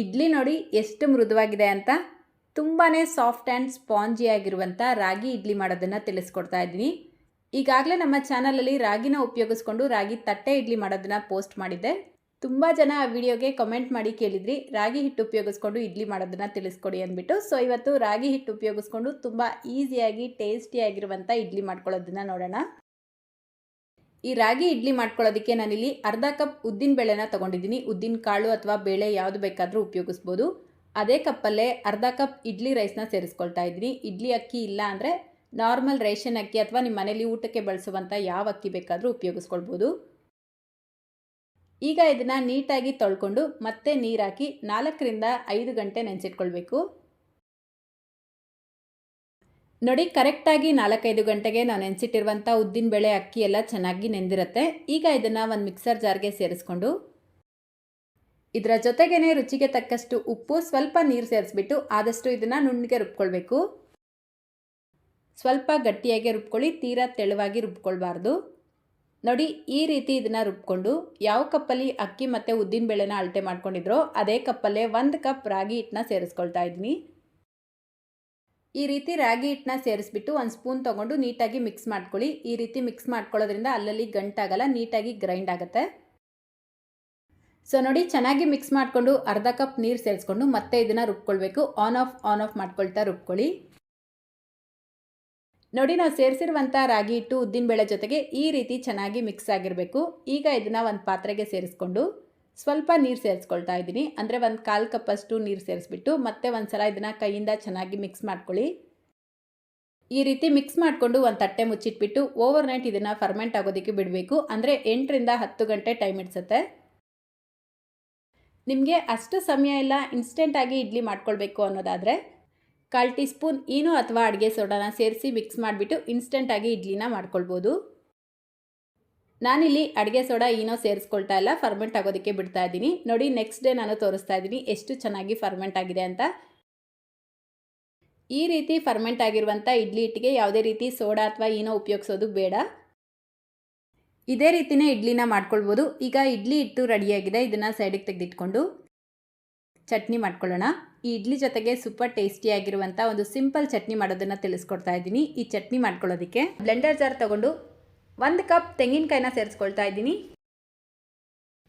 ಇಡ್ಲಿ ನೋಡಿ ಎಷ್ಟು ಮೃದುವಾಗಿದೆ ಅಂತ. ತುಂಬಾ ಸಾಫ್ಟ್ ಆ್ಯಂಡ್ ಸ್ಪಾಂಜಿ ಆಗಿರುವಂಥ ರಾಗಿ ಇಡ್ಲಿ ಮಾಡೋದನ್ನು ತಿಳಿಸ್ಕೊಡ್ತಾ ಇದ್ದೀನಿ. ಈಗಾಗಲೇ ನಮ್ಮ ಚಾನಲಲ್ಲಿ ರಾಗಿನ ಉಪಯೋಗಿಸ್ಕೊಂಡು ರಾಗಿ ತಟ್ಟೆ ಇಡ್ಲಿ ಮಾಡೋದನ್ನು ಪೋಸ್ಟ್ ಮಾಡಿದ್ದೆ. ತುಂಬ ಜನ ಆ ವಿಡಿಯೋಗೆ ಕಮೆಂಟ್ ಮಾಡಿ ಕೇಳಿದ್ರಿ ರಾಗಿ ಹಿಟ್ಟು ಉಪಯೋಗಿಸ್ಕೊಂಡು ಇಡ್ಲಿ ಮಾಡೋದನ್ನು ತಿಳಿಸ್ಕೊಡಿ ಅಂದ್ಬಿಟ್ಟು. ಸೊ ಇವತ್ತು ರಾಗಿ ಹಿಟ್ಟು ಉಪಯೋಗಿಸ್ಕೊಂಡು ತುಂಬ ಈಸಿಯಾಗಿ ಟೇಸ್ಟಿಯಾಗಿರುವಂಥ ಇಡ್ಲಿ ಮಾಡ್ಕೊಳ್ಳೋದನ್ನು ನೋಡೋಣ. ಈ ರಾಗಿ ಇಡ್ಲಿ ಮಾಡ್ಕೊಳ್ಳೋದಕ್ಕೆ ನಾನಿಲ್ಲಿ ಅರ್ಧ ಕಪ್ ಉದ್ದಿನ ಬೇಳೆನ ತೊಗೊಂಡಿದ್ದೀನಿ. ಉದ್ದಿನ ಕಾಳು ಅಥವಾ ಬೇಳೆ ಯಾವುದು ಬೇಕಾದರೂ ಉಪಯೋಗಿಸ್ಬೋದು. ಅದೇ ಕಪ್ಪಲ್ಲೇ ಅರ್ಧ ಕಪ್ ಇಡ್ಲಿ ರೈಸ್ನ ಸೇರಿಸ್ಕೊಳ್ತಾ ಇದ್ದೀನಿ. ಇಡ್ಲಿ ಅಕ್ಕಿ ಇಲ್ಲ ಅಂದರೆ ನಾರ್ಮಲ್ ರೇಷನ್ ಅಕ್ಕಿ ಅಥವಾ ನಿಮ್ಮ ಮನೇಲಿ ಊಟಕ್ಕೆ ಬಳಸುವಂಥ ಯಾವ ಅಕ್ಕಿ ಬೇಕಾದರೂ ಉಪಯೋಗಿಸ್ಕೊಳ್ಬೋದು. ಈಗ ಇದನ್ನು ನೀಟಾಗಿ ತೊಳ್ಕೊಂಡು ಮತ್ತೆ ನೀರು ಹಾಕಿ 4ರಿಂದ 5 ಗಂಟೆ ನೆನೆಸಿಟ್ಕೊಳ್ಬೇಕು. ನೋಡಿ ಕರೆಕ್ಟಾಗಿ 4-5 ಗಂಟೆಗೆ ನಾವು ನೆನೆಸಿಟ್ಟಿರುವಂಥ ಉದ್ದಿನ ಬೇಳೆ ಅಕ್ಕಿ ಎಲ್ಲ ಚೆನ್ನಾಗಿ ನೆಂದಿರುತ್ತೆ. ಈಗ ಇದನ್ನು ಒಂದು ಮಿಕ್ಸರ್ ಜಾರ್ಗೆ ಸೇರಿಸ್ಕೊಂಡು ಇದರ ಜೊತೆಗೇ ರುಚಿಗೆ ತಕ್ಕಷ್ಟು ಉಪ್ಪು, ಸ್ವಲ್ಪ ನೀರು ಸೇರಿಸ್ಬಿಟ್ಟು ಆದಷ್ಟು ಇದನ್ನು ನುಣ್ಣಗೆ ರುಬ್ಕೊಳ್ಬೇಕು. ಸ್ವಲ್ಪ ಗಟ್ಟಿಯಾಗಿ ರುಬ್ಕೊಳ್ಳಿ, ತೀರಾ ತೆಳುವಾಗಿ ರುಬ್ಕೊಳ್ಬಾರ್ದು. ನೋಡಿ ಈ ರೀತಿ ಇದನ್ನು ರುಬ್ಕೊಂಡು ಯಾವ ಕಪ್ಪಲ್ಲಿ ಅಕ್ಕಿ ಮತ್ತು ಉದ್ದಿನ ಬೇಳೆನ ಅಳತೆ ಮಾಡ್ಕೊಂಡಿದ್ರೋ ಅದೇ ಕಪ್ಪಲ್ಲೇ 1 ಕಪ್ ರಾಗಿ ಹಿಟ್ಟನ್ನ ಸೇರಿಸ್ಕೊಳ್ತಾ ಇದ್ದೀನಿ. ಈ ರೀತಿ ರಾಗಿ ಹಿಟ್ಟನ್ನ ಸೇರಿಸ್ಬಿಟ್ಟು 1 ಸ್ಪೂನ್ ತೊಗೊಂಡು ನೀಟಾಗಿ ಮಿಕ್ಸ್ ಮಾಡ್ಕೊಳ್ಳಿ. ಈ ರೀತಿ ಮಿಕ್ಸ್ ಮಾಡ್ಕೊಳ್ಳೋದ್ರಿಂದ ಅಲ್ಲಲ್ಲಿ ಗಂಟಾಗಲ್ಲ, ನೀಟಾಗಿ ಗ್ರೈಂಡ್ ಆಗುತ್ತೆ. ಸೊ ನೋಡಿ ಚೆನ್ನಾಗಿ ಮಿಕ್ಸ್ ಮಾಡಿಕೊಂಡು ಅರ್ಧ ಕಪ್ ನೀರು ಸೇರಿಸ್ಕೊಂಡು ಮತ್ತೆ ಇದನ್ನು ರುಬ್ಕೊಳ್ಬೇಕು. ಆನ್ ಆಫ್ ಮಾಡ್ಕೊಳ್ತಾ ರುಬ್ಕೊಳ್ಳಿ. ನೋಡಿ ನಾವು ಸೇರಿಸಿರುವಂಥ ರಾಗಿ ಹಿಟ್ಟು ಉದ್ದಿನಬೇಳೆ ಜೊತೆಗೆ ಈ ರೀತಿ ಚೆನ್ನಾಗಿ ಮಿಕ್ಸ್ ಆಗಿರಬೇಕು. ಈಗ ಇದನ್ನು ಒಂದು ಪಾತ್ರೆಗೆ ಸೇರಿಸ್ಕೊಂಡು ಸ್ವಲ್ಪ ನೀರು ಸೇರಿಸ್ಕೊಳ್ತಾ ಇದ್ದೀನಿ. ಅಂದರೆ 1/4 ಕಪ್ಪಷ್ಟು ನೀರು ಸೇರಿಸ್ಬಿಟ್ಟು ಮತ್ತೆ ಒಂದು ಸಲ ಇದನ್ನು ಕೈಯಿಂದ ಚೆನ್ನಾಗಿ ಮಿಕ್ಸ್ ಮಾಡ್ಕೊಳ್ಳಿ. ಈ ರೀತಿ ಮಿಕ್ಸ್ ಮಾಡಿಕೊಂಡು ಒಂದು ತಟ್ಟೆ ಮುಚ್ಚಿಟ್ಬಿಟ್ಟು ಓವರ್ನೈಟ್ ಇದನ್ನು ಫರ್ಮೆಂಟ್ ಆಗೋದಕ್ಕೆ ಬಿಡಬೇಕು. ಅಂದರೆ 8ರಿಂದ 10 ಗಂಟೆ ಟೈಮ್ ಹಿಡಿಸುತ್ತೆ. ನಿಮಗೆ ಅಷ್ಟು ಸಮಯ ಇಲ್ಲ, ಇನ್ಸ್ಟೆಂಟಾಗಿ ಇಡ್ಲಿ ಮಾಡ್ಕೊಳ್ಬೇಕು ಅನ್ನೋದಾದರೆ 1/4 ಟೀ ಸ್ಪೂನ್ ಈನೋ ಅಥವಾ ಅಡುಗೆ ಸೋಡಾನ ಸೇರಿಸಿ ಮಿಕ್ಸ್ ಮಾಡಿಬಿಟ್ಟು ಇನ್ಸ್ಟೆಂಟಾಗಿ ಇಡ್ಲಿನ ಮಾಡ್ಕೊಳ್ಬೋದು. ನಾನಿಲ್ಲಿ ಅಡುಗೆ ಸೋಡಾ ಈನೋ ಸೇರಿಸ್ಕೊಳ್ತಾ ಇಲ್ಲ, ಫರ್ಮೆಂಟ್ ಆಗೋದಕ್ಕೆ ಬಿಡ್ತಾ ಇದ್ದೀನಿ. ನೋಡಿ ನೆಕ್ಸ್ಟ್ ಡೇ ನಾನು ತೋರಿಸ್ತಾ ಇದ್ದೀನಿ ಎಷ್ಟು ಚೆನ್ನಾಗಿ ಫರ್ಮೆಂಟ್ ಆಗಿದೆ ಅಂತ. ಈ ರೀತಿ ಫರ್ಮೆಂಟ್ ಆಗಿರುವಂಥ ಇಡ್ಲಿ ಹಿಟ್ಟಿಗೆ ಯಾವುದೇ ರೀತಿ ಸೋಡಾ ಅಥವಾ ಈನೋ ಉಪಯೋಗಿಸೋದು ಬೇಡ. ಇದೇ ರೀತಿಯೇ ಇಡ್ಲಿನ ಮಾಡ್ಕೊಳ್ಬೋದು. ಈಗ ಇಡ್ಲಿ ಹಿಟ್ಟು ರೆಡಿಯಾಗಿದೆ. ಇದನ್ನು ಸೈಡಿಗೆ ತೆಗೆದಿಟ್ಕೊಂಡು ಚಟ್ನಿ ಮಾಡ್ಕೊಳ್ಳೋಣ. ಈ ಇಡ್ಲಿ ಜೊತೆಗೆ ಸೂಪರ್ ಟೇಸ್ಟಿಯಾಗಿರುವಂಥ ಒಂದು ಸಿಂಪಲ್ ಚಟ್ನಿ ಮಾಡೋದನ್ನು ತಿಳಿಸ್ಕೊಡ್ತಾ ಇದ್ದೀನಿ. ಈ ಚಟ್ನಿ ಮಾಡ್ಕೊಳ್ಳೋದಕ್ಕೆ ಬ್ಲೆಂಡರ್ ಜಾರ್ ತೊಗೊಂಡು 1 ಕಪ್ ತೆಂಗಿನಕಾಯಿನ ಸೇರಿಸ್ಕೊಳ್ತಾ ಇದ್ದೀನಿ.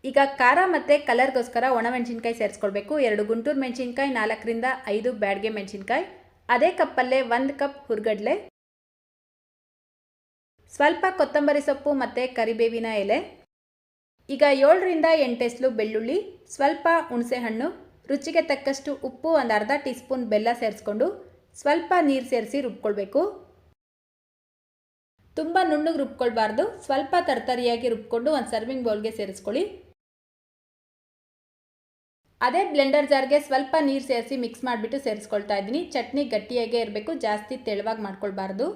ಈಗ ಖಾರ ಮತ್ತು ಕಲರ್ಗೋಸ್ಕರ ಒಣಮೆಣಸಿನ್ಕಾಯಿ ಸೇರಿಸ್ಕೊಳ್ಬೇಕು. 2 ಗುಂಟೂರು ಮೆಣಸಿನ್ಕಾಯಿ, 4ರಿಂದ 5 ಬ್ಯಾಡಗೆ ಮೆಣಸಿನ್ಕಾಯಿ, ಅದೇ ಕಪ್ಪಲ್ಲೇ 1 ಕಪ್ ಹುರ್ಗಡ್ಲೆ, ಸ್ವಲ್ಪ ಕೊತ್ತಂಬರಿ ಸೊಪ್ಪು ಮತ್ತು ಕರಿಬೇವಿನ ಎಲೆ. ಈಗ 7ರಿಂದ 8 ಎಸಳು ಬೆಳ್ಳುಳ್ಳಿ, ಸ್ವಲ್ಪ ಹುಣಸೆ ಹಣ್ಣು, ರುಚಿಗೆ ತಕ್ಕಷ್ಟು ಉಪ್ಪು, ಒಂದು ಅರ್ಧ ಟೀ ಸ್ಪೂನ್ ಬೆಲ್ಲ ಸೇರಿಸ್ಕೊಂಡು ಸ್ವಲ್ಪ ನೀರು ಸೇರಿಸಿ ರುಬ್ಕೊಳ್ಬೇಕು. ತುಂಬ ನುಣ್ಣಗೆ ರುಬ್ಕೊಳ್ಬಾರ್ದು, ಸ್ವಲ್ಪ ತರ್ತರಿಯಾಗಿ ರುಬ್ಕೊಂಡು ಒಂದು ಸರ್ವಿಂಗ್ ಬೌಲ್ಗೆ ಸೇರಿಸ್ಕೊಳ್ಳಿ. ಅದೇ ಬ್ಲೆಂಡರ್ ಜಾರ್ಗೆ ಸ್ವಲ್ಪ ನೀರು ಸೇರಿಸಿ ಮಿಕ್ಸ್ ಮಾಡಿಬಿಟ್ಟು ಸೇರಿಸ್ಕೊಳ್ತಾ ಇದ್ದೀನಿ. ಚಟ್ನಿ ಗಟ್ಟಿಯಾಗೇ ಇರಬೇಕು, ಜಾಸ್ತಿ ತೆಳುವಾಗಿ ಮಾಡ್ಕೊಳ್ಬಾರ್ದು.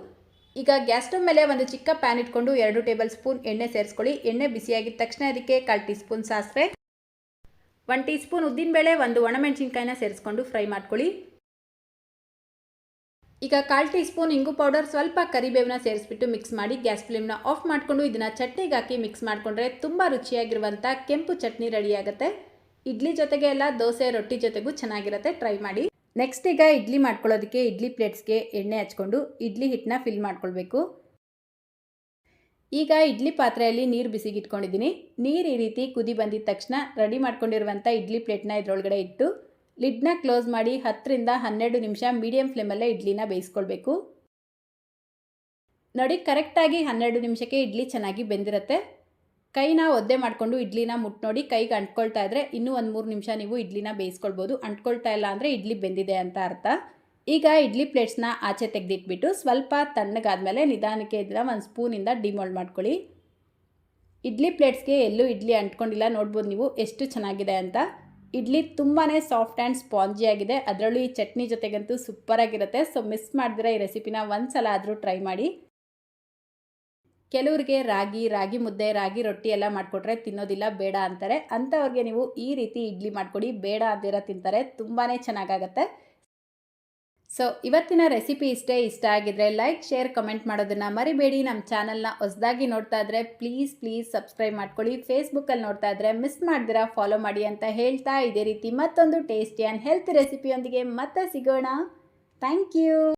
ಈಗ ಗ್ಯಾಸ್ ಸ್ಟವ್ ಮೇಲೆ ಒಂದು ಚಿಕ್ಕ ಪ್ಯಾನ್ ಇಟ್ಕೊಂಡು 2 ಟೇಬಲ್ ಸ್ಪೂನ್ ಎಣ್ಣೆ ಸೇರಿಸ್ಕೊಳ್ಳಿ. ಎಣ್ಣೆ ಬಿಸಿಯಾಗಿದ್ದ ತಕ್ಷಣ ಅದಕ್ಕೆ 1/4 ಟೀ ಸ್ಪೂನ್ ಸಾಸಿವೆ, 1 ಟೀ ಸ್ಪೂನ್ ಉದ್ದಿನಬೇಳೆ, 1 ಒಣಮೆಣಸಿನ್ಕಾಯಿನ ಸೇರಿಸ್ಕೊಂಡು ಫ್ರೈ ಮಾಡ್ಕೊಳ್ಳಿ. ಈಗ 1/4 ಟೀ ಸ್ಪೂನ್ ಇಂಗು ಪೌಡರ್, ಸ್ವಲ್ಪ ಕರಿಬೇವನ್ನ ಸೇರಿಸ್ಬಿಟ್ಟು ಮಿಕ್ಸ್ ಮಾಡಿ ಗ್ಯಾಸ್ ಫ್ಲೇಮ್ನ ಆಫ್ ಮಾಡಿಕೊಂಡು ಇದನ್ನು ಚಟ್ನಿಗೆ ಹಾಕಿ ಮಿಕ್ಸ್ ಮಾಡಿಕೊಂಡ್ರೆ ತುಂಬ ರುಚಿಯಾಗಿರುವಂಥ ಕೆಂಪು ಚಟ್ನಿ ರೆಡಿಯಾಗುತ್ತೆ. ಇಡ್ಲಿ ಜೊತೆಗೆ ಎಲ್ಲ ದೋಸೆ ರೊಟ್ಟಿ ಜೊತೆಗೂ ಚೆನ್ನಾಗಿರುತ್ತೆ, ಟ್ರೈ ಮಾಡಿ. ನೆಕ್ಸ್ಟ್ ಈಗ ಇಡ್ಲಿ ಮಾಡ್ಕೊಳ್ಳೋದಕ್ಕೆ ಇಡ್ಲಿ ಪ್ಲೇಟ್ಸ್ಗೆ ಎಣ್ಣೆ ಹಚ್ಕೊಂಡು ಇಡ್ಲಿ ಹಿಟ್ಟನ್ನ ಫಿಲ್ ಮಾಡ್ಕೊಳ್ಬೇಕು. ಈಗ ಇಡ್ಲಿ ಪಾತ್ರೆಯಲ್ಲಿ ನೀರು ಬಿಸಿಗಿಟ್ಕೊಂಡಿದ್ದೀನಿ. ನೀರು ಈ ರೀತಿ ಕುದಿ ಬಂದಿದ ತಕ್ಷಣ ರೆಡಿ ಮಾಡ್ಕೊಂಡಿರುವಂಥ ಇಡ್ಲಿ ಪ್ಲೇಟ್ನ ಇದರೊಳಗಡೆ ಇಟ್ಟು ಲಿಡ್ನ ಕ್ಲೋಸ್ ಮಾಡಿ 10ರಿಂದ 12 ನಿಮಿಷ ಮೀಡಿಯಂ ಫ್ಲೇಮಲ್ಲೇ ಇಡ್ಲಿನ ಬೇಯಿಸ್ಕೊಳ್ಬೇಕು. ನೋಡಿ ಕರೆಕ್ಟಾಗಿ 12 ನಿಮಿಷಕ್ಕೆ ಇಡ್ಲಿ ಚೆನ್ನಾಗಿ ಬೆಂದಿರುತ್ತೆ. ಕೈನ ಒದ್ದೆ ಮಾಡಿಕೊಂಡು ಇಡ್ಲಿನ ಮುಟ್ಟು ನೋಡಿ, ಕೈಗೆ ಅಂಟ್ಕೊಳ್ತಾ ಇದ್ದರೆ ಇನ್ನೂ 1-3 ನಿಮಿಷ ನೀವು ಇಡ್ಲಿನ ಬೇಯಿಸ್ಕೊಳ್ಬೋದು. ಅಂಟ್ಕೊಳ್ತಾ ಇಲ್ಲ ಅಂದರೆ ಇಡ್ಲಿ ಬೆಂದಿದೆ ಅಂತ ಅರ್ಥ. ಈಗ ಇಡ್ಲಿ ಪ್ಲೇಟ್ಸ್ನ ಆಚೆ ತೆಗೆದಿಟ್ಬಿಟ್ಟು ಸ್ವಲ್ಪ ತಣ್ಣಗಾದ್ಮೇಲೆ ನಿಧಾನಕ್ಕೆ ಇದನ್ನು 1 ಸ್ಪೂನಿಂದ ಡಿಮೋಲ್ಡ್ ಮಾಡ್ಕೊಳ್ಳಿ. ಇಡ್ಲಿ ಪ್ಲೇಟ್ಸ್ಗೆ ಎಲ್ಲೂ ಇಡ್ಲಿ ಅಂಟ್ಕೊಂಡಿಲ್ಲ, ನೋಡ್ಬೋದು ನೀವು ಎಷ್ಟು ಚೆನ್ನಾಗಿದೆ ಅಂತ. ಇಡ್ಲಿ ತುಂಬಾ ಸಾಫ್ಟ್ ಆ್ಯಂಡ್ ಸ್ಪಾಂಜಿ ಆಗಿದೆ. ಅದರಲ್ಲೂ ಈ ಚಟ್ನಿ ಜೊತೆಗಂತೂ ಸೂಪರಾಗಿರುತ್ತೆ. ಸೊ ಮಿಸ್ ಮಾಡಿದ್ರೆ ಈ ರೆಸಿಪಿನ ಒಂದು ಸಲ ಆದರೂ ಟ್ರೈ ಮಾಡಿ. ಕೆಲವರಿಗೆ ರಾಗಿ ಮುದ್ದೆ, ರಾಗಿ ರೊಟ್ಟಿ ಎಲ್ಲ ಮಾಡಿಕೊಟ್ರೆ ತಿನ್ನೋದಿಲ್ಲ, ಬೇಡ ಅಂತಾರೆ. ಅಂಥವ್ರಿಗೆ ನೀವು ಈ ರೀತಿ ಇಡ್ಲಿ ಮಾಡಿಕೊಡಿ, ಬೇಡ ಅಂದಿರೋ ತಿಂತಾರೆ. ತುಂಬಾ ಚೆನ್ನಾಗಾಗತ್ತೆ. ಸೊ ಇವತ್ತಿನ ರೆಸಿಪಿ ಇಷ್ಟ ಆಗಿದ್ರೆ ಲೈಕ್ ಶೇರ್ ಕಮೆಂಟ್ ಮಾಡೋದನ್ನು ಮರಿಬೇಡಿ. ನಮ್ಮ ಚಾನಲ್ನ ಹೊಸದಾಗಿ ನೋಡ್ತಾ ಇದ್ರೆ ಪ್ಲೀಸ್ ಸಬ್ಸ್ಕ್ರೈಬ್ ಮಾಡ್ಕೊಳ್ಳಿ. ಫೇಸ್ಬುಕ್ಕಲ್ಲಿ ನೋಡ್ತಾ ಇದ್ರೆ ಮಿಸ್ ಮಾಡ್ದಿರಾ ಫಾಲೋ ಮಾಡಿ ಅಂತ ಹೇಳ್ತಾ ಇದೇ ರೀತಿ ಮತ್ತೊಂದು ಟೇಸ್ಟಿ ಆ್ಯಂಡ್ ಹೆಲ್ತ್ ರೆಸಿಪಿಯೊಂದಿಗೆ ಮತ್ತೆ ಸಿಗೋಣ. Thank you.